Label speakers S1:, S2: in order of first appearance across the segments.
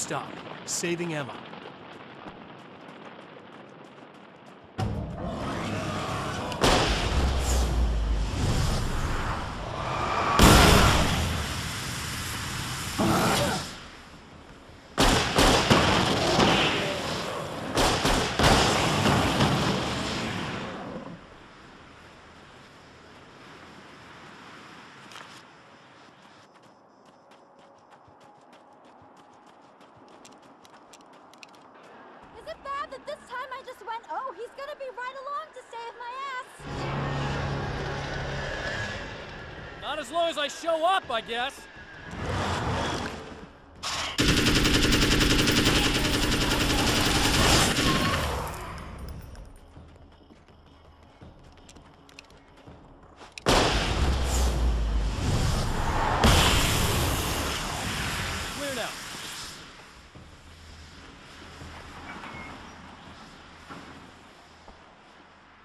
S1: stop. Saving Emma.
S2: Is it bad that this time I just went, oh, he's gonna be right along to save my ass?
S3: Not as long as I show up, I guess. Clear now.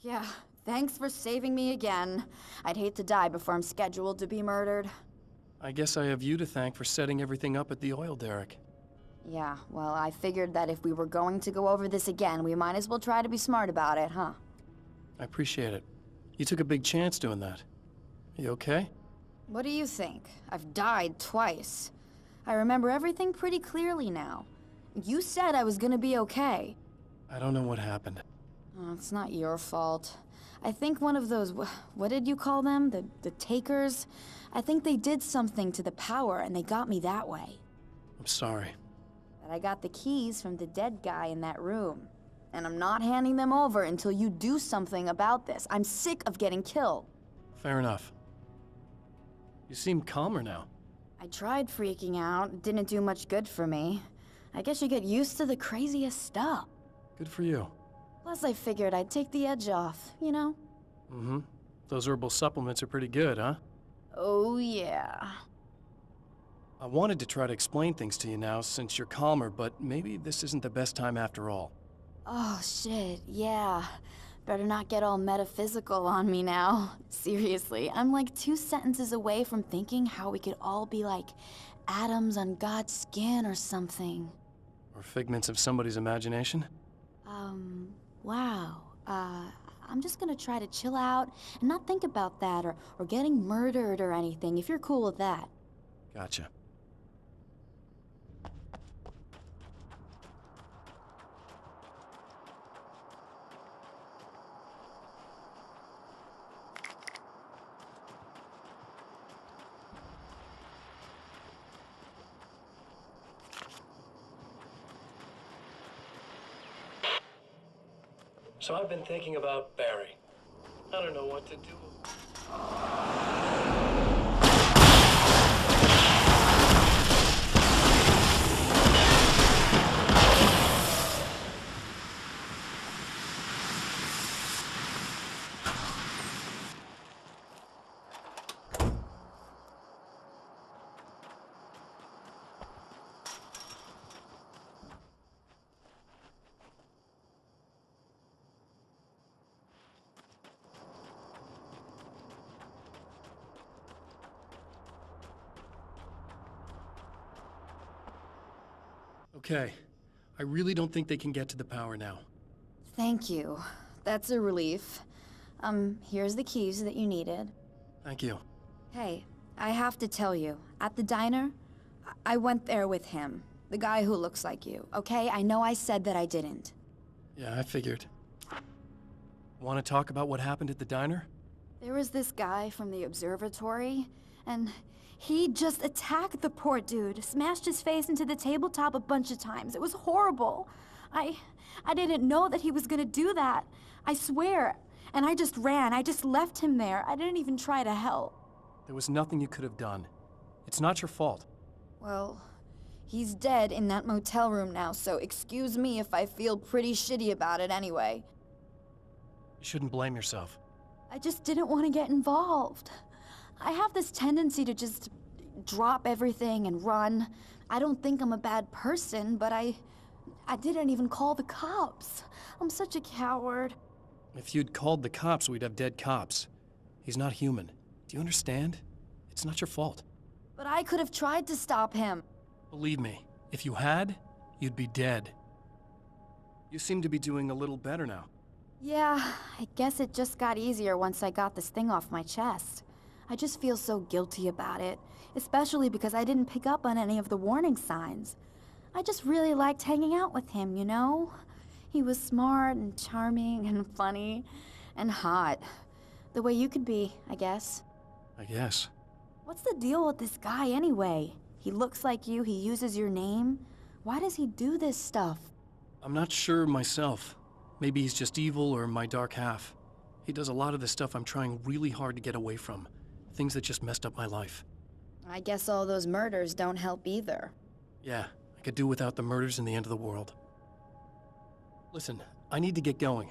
S2: Yeah, thanks for saving me again. I'd hate to die before I'm scheduled to be murdered.
S1: I guess I have you to thank for setting everything up at the oil derrick.
S2: Yeah, well, I figured that if we were going to go over this again, we might as well try to be smart about it, huh?
S1: I appreciate it. You took a big chance doing that. You okay?
S2: What do you think? I've died twice. I remember everything pretty clearly now. You said I was gonna be okay.
S1: I don't know what happened.
S2: Oh, it's not your fault. I think one of those, what did you call them? The takers? I think they did something to the power and they got me that way.
S1: I'm sorry.
S2: But I got the keys from the dead guy in that room. And I'm not handing them over until you do something about this. I'm sick of getting killed.
S1: Fair enough. You seem calmer now.
S2: I tried freaking out. It didn't do much good for me. I guess you get used to the craziest stuff.
S1: Good for you.
S2: Plus, I figured I'd take the edge off, you know?
S1: Mm-hmm. Those herbal supplements are pretty good, huh?
S2: Oh, yeah.
S1: I wanted to try to explain things to you now since you're calmer, but maybe this isn't the best time after all.
S2: Oh, shit, yeah. Better not get all metaphysical on me now. Seriously, I'm like 2 sentences away from thinking how we could all be like atoms on God's skin or something.
S1: Or figments of somebody's imagination?
S2: Wow. I'm just gonna try to chill out and not think about that or getting murdered or anything, if you're cool with that.
S1: Gotcha. So I've been thinking about Barry. I don't know what to do. Okay. I really don't think they can get to the power now.
S2: Thank you. That's a relief. Here's the keys that you needed.
S1: Thank you.
S2: Hey, I have to tell you, at the diner, I went there with him. The guy who looks like you, okay? I know I said that I didn't.
S1: Yeah, I figured. Want to talk about what happened at the diner?
S2: There was this guy from the observatory, and he just attacked the poor dude, smashed his face into the tabletop a bunch of times. It was horrible. I didn't know that he was gonna do that. I swear. And I just ran. I just left him there. I didn't even try to help.
S1: There was nothing you could have done. It's not your fault.
S2: Well, he's dead in that motel room now, so excuse me if I feel pretty shitty about it anyway.
S1: You shouldn't blame yourself.
S2: I just didn't want to get involved. I have this tendency to just drop everything and run. I don't think I'm a bad person, but I didn't even call the cops. I'm such a coward.
S1: If you'd called the cops, we'd have dead cops. He's not human. Do you understand? It's not your fault.
S2: But I could have tried to stop him.
S1: Believe me, If you had, you'd be dead. You seem to be doing a little better now.
S2: Yeah, I guess it just got easier once I got this thing off my chest. I just feel so guilty about it, especially because I didn't pick up on any of the warning signs. I just really liked hanging out with him, you know? He was smart and charming and funny and hot. The way you could be, I guess.
S1: I guess.
S2: What's the deal with this guy anyway? He looks like you, he uses your name. Why does he do this stuff?
S1: I'm not sure myself. Maybe he's just evil or my dark half. He does a lot of the stuff I'm trying really hard to get away from. Things that just messed up my life.
S2: I guess all those murders don't help either.
S1: Yeah, I could do without the murders and the end of the world. Listen, I need to get going.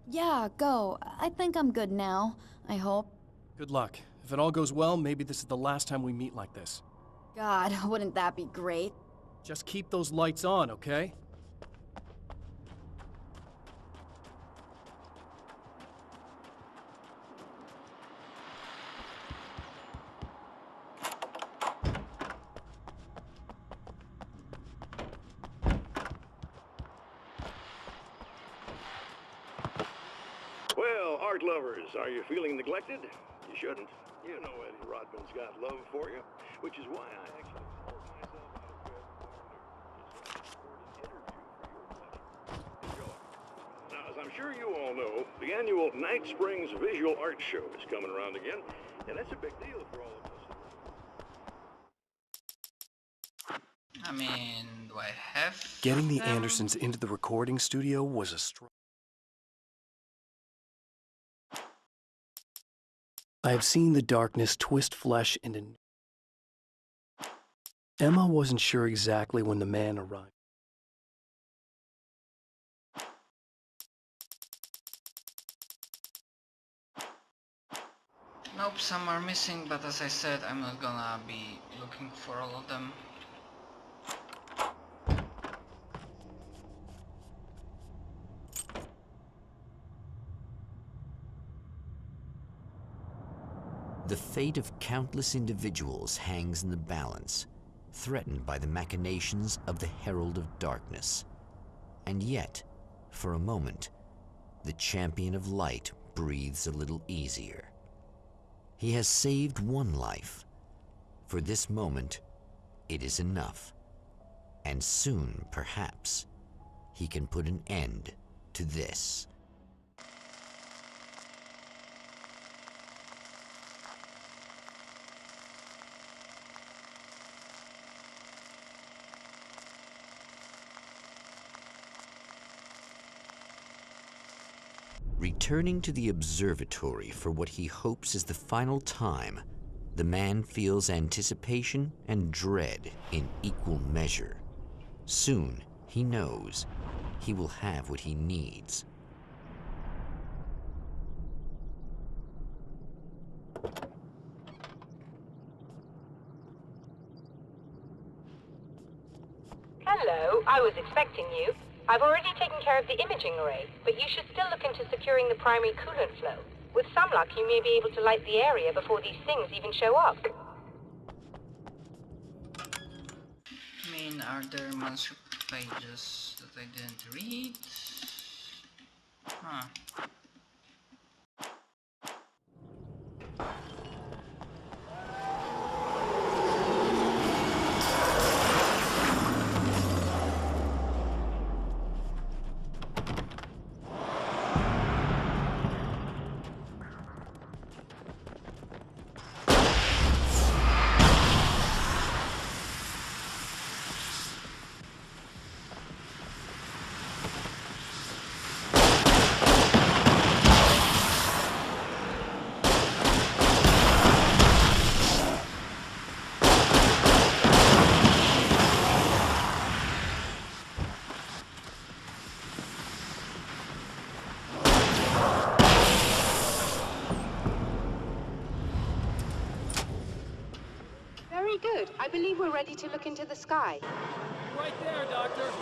S2: Yeah, go. I think I'm good now. I hope.
S1: Good luck. If it all goes well, maybe this is the last time we meet like this.
S2: God, wouldn't that be great?
S1: Just keep those lights on, okay?
S4: Well, art lovers, are you feeling neglected? You shouldn't. You know Eddie Rodman's got love for you, which is why I actually pulled myself out of bed this morning to record an interview for your buddy. Enjoy. Now, as I'm sure you all know, the annual Night Springs Visual Art Show is coming around again, and that's a big deal for all of us.
S5: I mean, do I have
S1: Getting the
S5: them?
S1: Andersons into the recording studio was a struggle. I have seen the darkness twist flesh into... Emma wasn't sure exactly when the man arrived.
S5: Nope, some are missing, but as I said, I'm not gonna be looking for all of them.
S6: The fate of countless individuals hangs in the balance, threatened by the machinations of the Herald of Darkness. And yet, for a moment, the Champion of Light breathes a little easier. He has saved one life. For this moment, it is enough. And soon, perhaps, he can put an end to this. Returning to the observatory for what he hopes is the final time, the man feels anticipation and dread in equal measure. Soon, he knows, he will have what he needs.
S7: Hello, I was expecting you. I've already taken care of the imaging array, but you should still look into securing the primary coolant flow. With some luck, you may be able to light the area before these things even show up.
S5: I mean, are there manuscript pages that I didn't read? Huh.
S7: Very good. I believe we're ready to look into the sky.
S3: Right there, Doctor.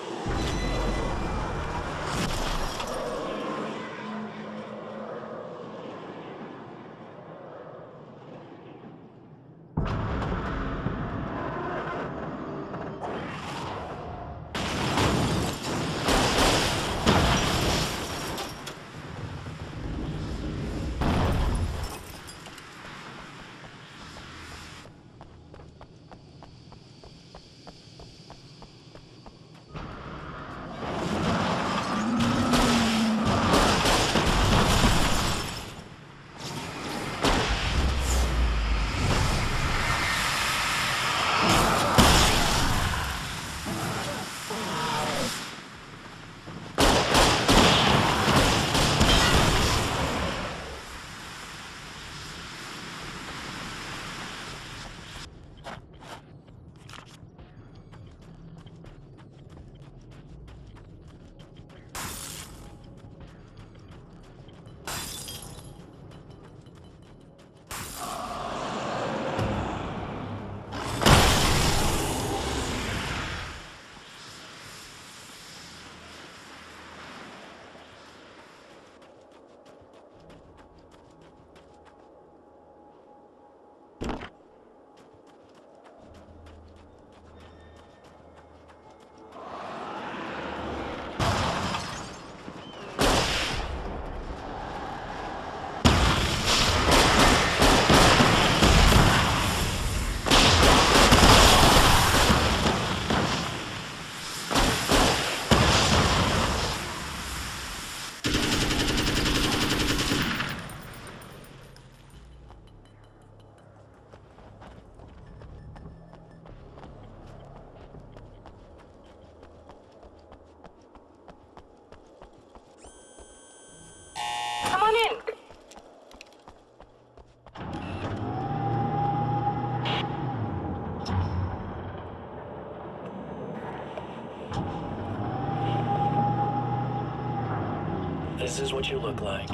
S1: This is what you look like.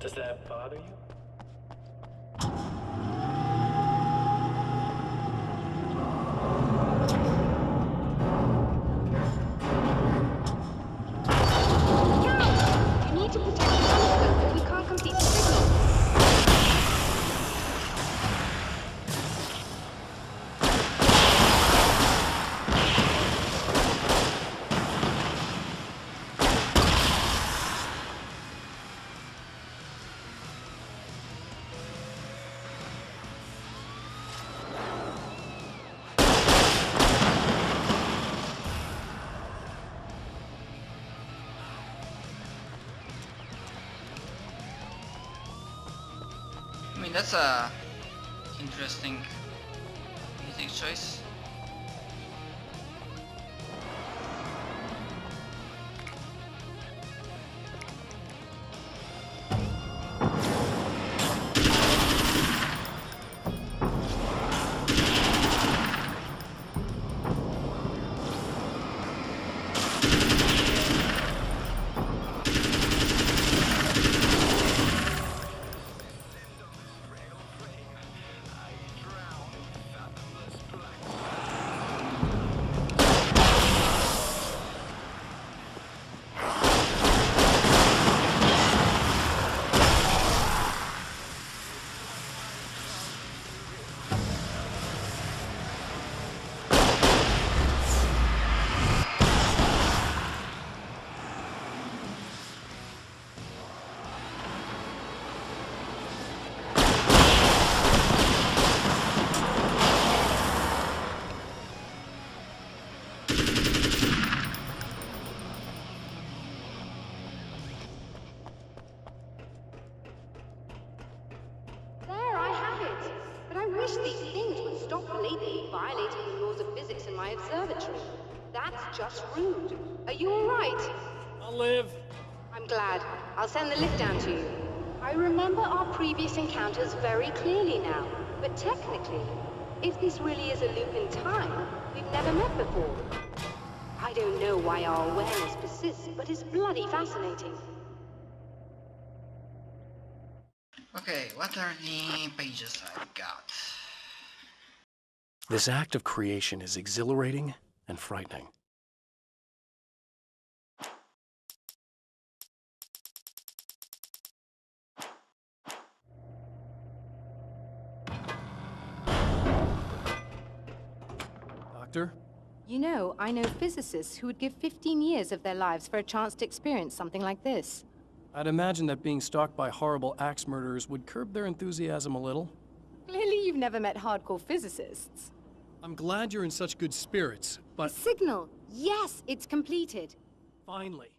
S1: Does that bother you?
S7: You need to protect the telescope, but we can't complete the signal.
S5: I mean, that's a interesting music choice.
S8: There, I have it. But I wish these things would stop blatantly violating the laws of physics in my observatory. That's just rude. Are you all right?
S3: I'll live.
S8: I'm glad. I'll send the lift down to you. I remember our previous encounters very clearly now. But technically, if this really is a loop in time, we've never met before. I don't know why our awareness persists, but it's bloody fascinating.
S5: Okay, what are the pages I've got?
S1: This act of creation is exhilarating and frightening. Doctor?
S8: You know, I know physicists who would give 15 years of their lives for a chance to experience something like this.
S1: I'd imagine that being stalked by horrible axe murderers would curb their enthusiasm a little.
S8: Clearly you've never met hardcore physicists.
S1: I'm glad you're in such good spirits, but
S8: The signal! Yes, it's completed.
S1: finally.